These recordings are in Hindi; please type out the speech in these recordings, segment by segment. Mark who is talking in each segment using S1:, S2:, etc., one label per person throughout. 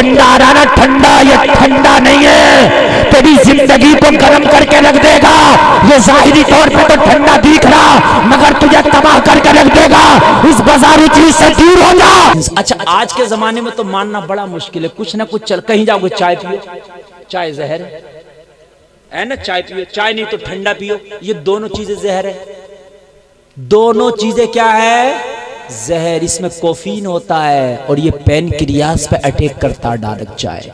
S1: ठंडा आ रहा ना ठंडा, ये ठंडा नहीं है, तेरी जिंदगी को गर्म करके रख देगा। ये जाहिरी तौर पे तो ठंडा दिख रहा मगर तुझे तबाह करके रख देगा। इस बाजारू चीज से दूर हो जा।
S2: अच्छा, आज के जमाने में तो मानना बड़ा मुश्किल है, कुछ ना कुछ चल, कहीं जाओगे चाय पियो, चाय जहर है ना, चाय पियो, चाय नहीं तो ठंडा पियो, ये दोनों चीजें जहर है। दोनों चीजें क्या है? जहर। इसमें कैफीन होता है और ये पैनक्रियाज पे अटैक करता है डायरेक्ट चाय।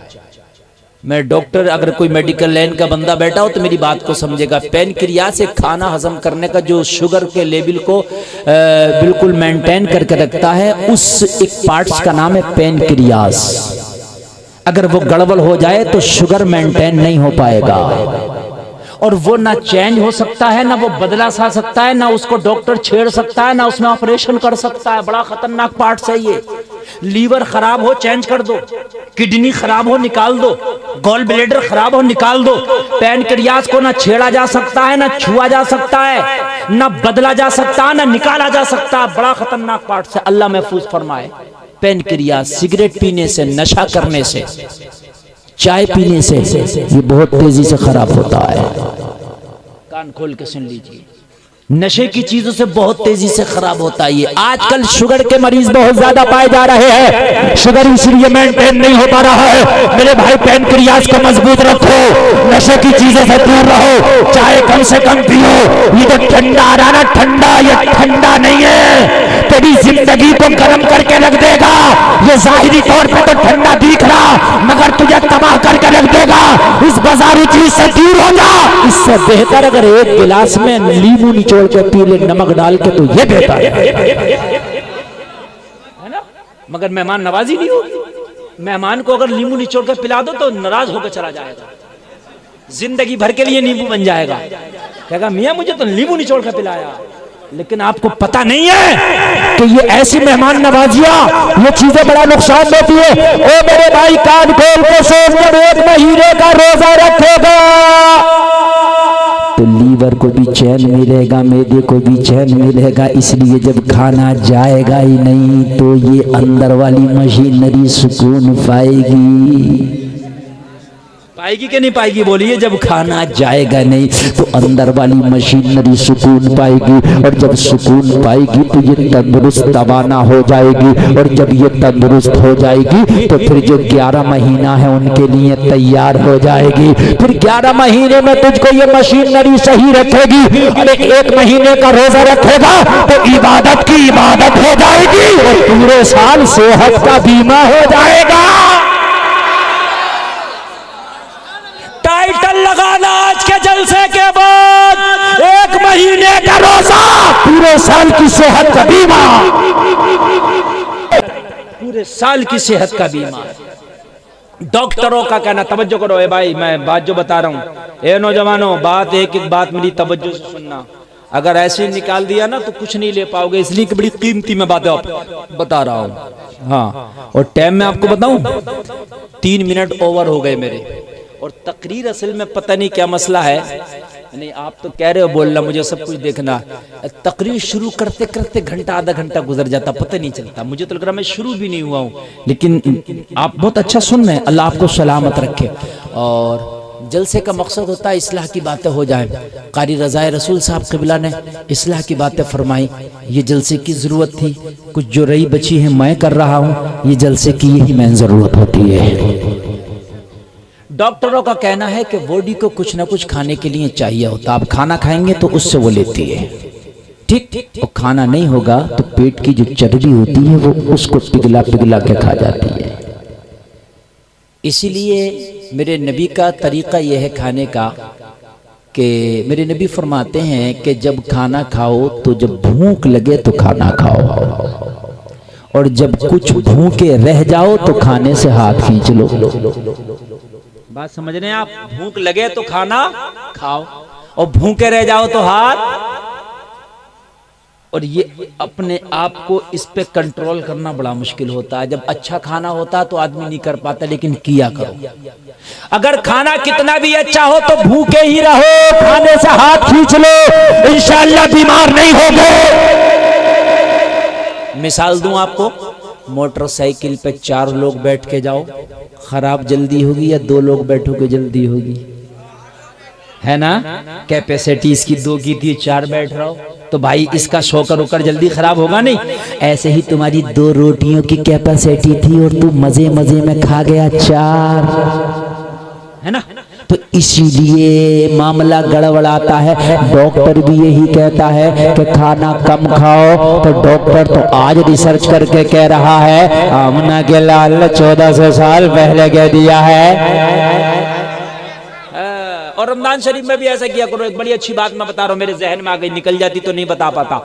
S2: मैं डॉक्टर, अगर कोई मेडिकल लाइन का बंदा बैठा हो तो मेरी बात को समझेगा। पैनक्रियाज से खाना हजम करने का जो शुगर के लेवल को बिल्कुल मेंटेन करके रखता है, उस एक पार्ट्स का नाम है पैनक्रियाज। अगर वो गड़बड़ हो जाए तो शुगर मेंटेन नहीं हो पाएगा और वो ना चेंज हो सकता है, ना वो बदला सा सकता है, ना उसको डॉक्टर छेड़ सकता है, ना उसमें ऑपरेशन कर सकता है। बड़ा खतरनाक पार्ट है ये। लीवर खराब हो चेंज कर दो, किडनी खराब हो निकाल दो, गॉल ब्लैडर खराब हो निकाल दो। पैनक्रियाज को ना छेड़ा जा सकता है, ना छुआ जा सकता है, ना बदला जा सकता है, ना निकाला जा सकता है। बड़ा खतरनाक पार्ट है, अल्लाह महफूज फरमाए। पैनक्रियाज सिगरेट पीने से, नशा करने से, चाय पीने से ये बहुत तेजी से खराब होता है। कान खोल के सुन लीजिए, नशे की चीजों से बहुत तेजी से खराब होता है ये। आजकल शुगर के मरीज बहुत ज्यादा पाए जा रहे हैं, शुगर इसलिए मेंटेन नहीं हो पा रहा है। मेरे भाई पैनक्रियाज को मजबूत रखो, नशे की चीजों से दूर रहो, चाय कम से कम पियो। ये तो ठंडा आ रहा ना ठंडा, ये ठंडा नहीं है, तेरी जिंदगी को गर्म करके रख देगा। ये जाहिरी तौर पे तो ठंडा दिख रहा मगर तुझे तबाह करके रख देगा। इस बाजारू चीज से दूर हो जा। इससे बेहतर अगर एक गिलास में नींबू निचोड़ के पी ले, नमक डाल के, तो ये बेहतर है ना। मगर मेहमान नवाजी नहीं होगी। मेहमान को अगर नींबू निचोड़ के पिला दो तो नाराज होकर चला जाएगा, जिंदगी भर के लिए नींबू बन जाएगा। कहेगा मियां मुझे तो नींबू निचोड़ के पिलाया। लेकिन आपको पता नहीं है कि ये ऐसी मेहमान नवाजियां, ये चीजें बड़ा नुकसान देती है। ओ मेरे भाई कान खोल के सोच, जब 1 महीने का रोजा रखेगा तो लीवर को भी चैन मिलेगा, मैदे को भी चैन मिलेगा। इसलिए जब खाना जाएगा ही नहीं तो ये अंदर वाली मशीनरी सुकून पाएगी। पाएगी कि नहीं पाएगी बोलिए? जब खाना जाएगा नहीं तो अंदर वाली मशीनरी सुकून पाएगी, और जब सुकून पाएगी तो ये तंदुरुस्त तवाना हो जाएगी, और जब ये तंदुरुस्त हो जाएगी तो फिर जो 11 महीना है उनके लिए तैयार हो जाएगी। फिर 11 महीने में तुझको ये मशीनरी सही रखेगी। अरे 1 महीने का रोजा रखेगा तो इबादत की इबादत हो जाएगी और पूरे साल सेहत का बीमा हो जाएगा। टाइटल लगाना आज के जलसे के बाद, 1 महीने का रोजा, पूरे साल की सेहत का बीमा, पूरे साल की सेहत का बीमा। डॉक्टरों का कहना, तवज्जो करो ए भाई, मैं बात जो बता रहा हूं, ए नौजवानों, बात एक एक बात मेरी तवज्जो से सुनना। अगर ऐसे निकाल दिया ना तो कुछ नहीं ले पाओगे, इसलिए कि बड़ी कीमती मैं बातें बता रहा हूं। हाँ, और टाइम में आपको बताऊं, 3 मिनट ओवर हो गए मेरे। और तकरीर असल में पता नहीं क्या मसला है, नहीं आप तो कह रहे हो बोलना, मुझे सब कुछ देखना। तकरीर शुरू करते करते घंटा आधा घंटा गुजर जाता, पता नहीं चलता। मुझे तो लग रहा मैं शुरू भी नहीं हुआ हूँ, लेकिन आप बहुत अच्छा सुन रहे हैं। अल्लाह आपको सलामत रखे। और जलसे का मकसद होता है इस्लाह की बातें हो जाए। कारी रज़ाए रसूल साहब क़िबला ने इस्लाह की बातें फरमाई। ये जलसे की ज़रूरत थी, कुछ जो रही बची है मैं कर रहा हूँ, ये जलसे की यही मेन ज़रूरत होती है। डॉक्टरों का कहना है कि बॉडी को कुछ ना कुछ खाने के लिए चाहिए होता। आप खाना खाएंगे तो उससे वो लेती है, ठीक। और खाना नहीं होगा तो पेट की जो चर्बी होती है वो उसको पिघला पिघला के खा जाती है। इसीलिए मेरे नबी का तरीका यह है खाने का कि मेरे नबी फरमाते हैं कि जब खाना खाओ तो जब भूख लगे तो खाना खाओ, और जब कुछ भूखे रह जाओ तो खाने से हाथ खींच लो। बात समझ रहे हैं आप? भूख लगे तो खाना खाओ और भूखे रह जाओ तो हाथ। और ये अपने आप को इस पे कंट्रोल करना बड़ा मुश्किल होता है। जब अच्छा खाना होता तो आदमी नहीं कर पाता, लेकिन किया करो। अगर खाना कितना भी अच्छा हो तो भूखे ही रहो, खाने से हाथ खींच लो, इंशाअल्लाह बीमार नहीं होगे। मिसाल दूं आपको, मोटरसाइकिल पे 4 लोग बैठ के जाओ, खराब जल्दी होगी या 2 लोग बैठोगे जल्दी होगी? है ना, कैपेसिटी इसकी 2 की थी, 4 बैठ रहा हो तो भाई इसका शोकर होकर जल्दी खराब होगा नहीं। ऐसे ही तुम्हारी 2 रोटियों की कैपेसिटी थी और तू मजे मजे में खा गया 4, है ना। तो इसीलिए मामला गड़बड़ाता है। डॉक्टर भी यही कहता है कि खाना कम खाओ, तो डॉक्टर तो आज रिसर्च करके कह रहा है, आमना के लाल ने 1400 साल पहले कह दिया है। और रमजान शरीफ में भी ऐसा किया करो। एक बड़ी अच्छी बात मैं बता रहा हूँ, मेरे जहन में आ गई, निकल जाती तो नहीं बता पाता।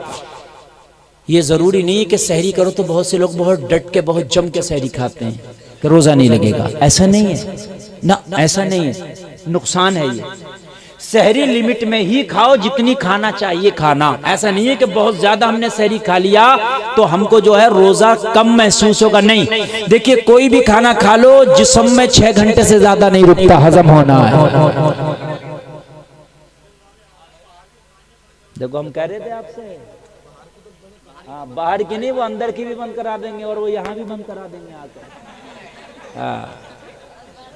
S2: ये जरूरी नहीं है कि सहरी करो तो बहुत से लोग बहुत डट के बहुत जम के सहरी खाते हैं कि रोजा नहीं लगेगा। ऐसा नहीं है ना, ऐसा नहीं है, नुकसान है ये। सहरी लिमिट में ही खाओ, जितनी खाना चाहिए खाना। ऐसा नहीं है कि बहुत ज्यादा हमने सहरी खा लिया तो हमको जो है रोजा कम महसूस होगा, नहीं। देखिए कोई भी खाना खा लो, जिस्म में 6 घंटे से ज्यादा नहीं रुकता, हजम होना है। देखो हम कह रहे थे आपसे, हाँ बाहर की नहीं, वो अंदर की भी बंद करा देंगे और वो यहाँ भी बंद करा देंगे आकर। हाँ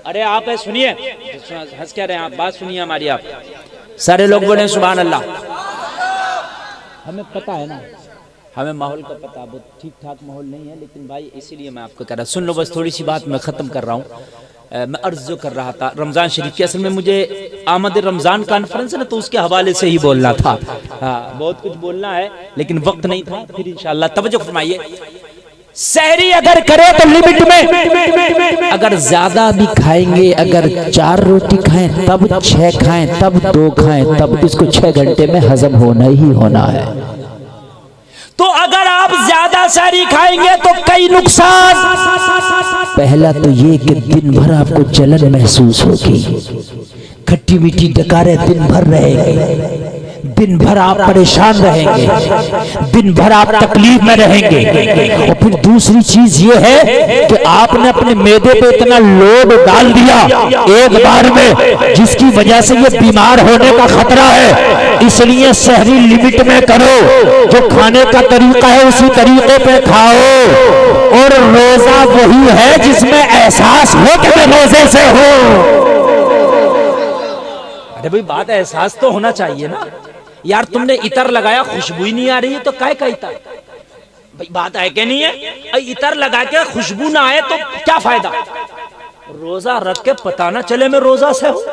S2: अरे आप सुनिए, हंस क्या रहे हैं आप, बात सुनिए हमारी। आप सारे लोग बोले सुभान अल्लाह। हमें पता है ना, हमें माहौल का पता, बहुत ठीक ठाक माहौल नहीं है, लेकिन भाई इसीलिए मैं आपको कह रहा, सुन लो बस थोड़ी सी बात, मैं ख़त्म कर रहा हूँ। मैं अर्ज जो कर रहा था रमज़ान शरीफ की, असल में मुझे आमद रमज़ान कॉन्फ्रेंस है ना, तो उसके हवाले से ही बोलना था। हाँ बहुत कुछ बोलना है लेकिन वक्त नहीं था, फिर इंशाअल्लाह। तवज्जो फरमाइए, सहरी अगर करे तो लिमिट में, अगर ज्यादा भी खाएंगे, अगर 4 रोटी खाएं तब 6 खाएं तब 2 खाएं, तब इसको 6 घंटे में हजम होना ही होना है। तो अगर आप ज्यादा सहरी खाएंगे तो कई नुकसान। पहला तो ये कि दिन भर आपको जलन महसूस होगी, खट्टी मीठी डकारें दिन भर रहेंगे, दिन भर आप परेशान रहेंगे, दिन भर आप तकलीफ में रहेंगे। और फिर दूसरी चीज ये है कि आपने अपने मैदे पे इतना लोड डाल दिया एक बार में, जिसकी वजह से ये बीमार होने का खतरा है। इसलिए सहरी लिमिट में करो, जो खाने का तरीका है उसी तरीके पे खाओ। और रोजा वही है जिसमें एहसास हो कि मैं रोजे से हूँ। अरे भाई बात एहसास तो होना चाहिए ना यार। तुमने इतर लगाया, खुशबू ही नहीं आ रही है तो काय का इतर? भाई बात है कि नहीं है? इतर लगा के खुशबू ना आए तो क्या फायदा? रोजा रख के पता ना चले मैं रोजा से हूँ,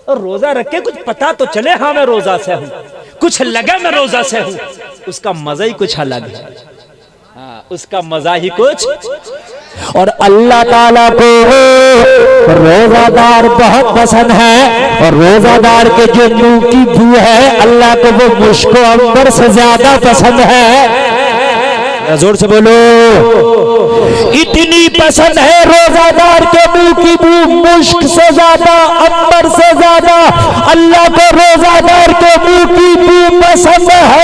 S2: और रोजा रख के कुछ पता तो चले हाँ मैं रोजा से हूँ, कुछ लगे मैं रोजा से हूँ, उसका मजा ही कुछ अलग है। हाँ उसका मजा ही कुछ। और अल्लाह ताला को रोजादार बहुत पसंद है, और रोजादार के जो मुंह की बू है अल्लाह को वो मुश्क अंबर से ज्यादा पसंद है। जोर से बोलो, इतनी पसंद है रोजादार के मुंह की बू, मुश्क से ज्यादा, अंबर से ज्यादा अल्लाह को रोजादार के मुंह की बू पसंद है।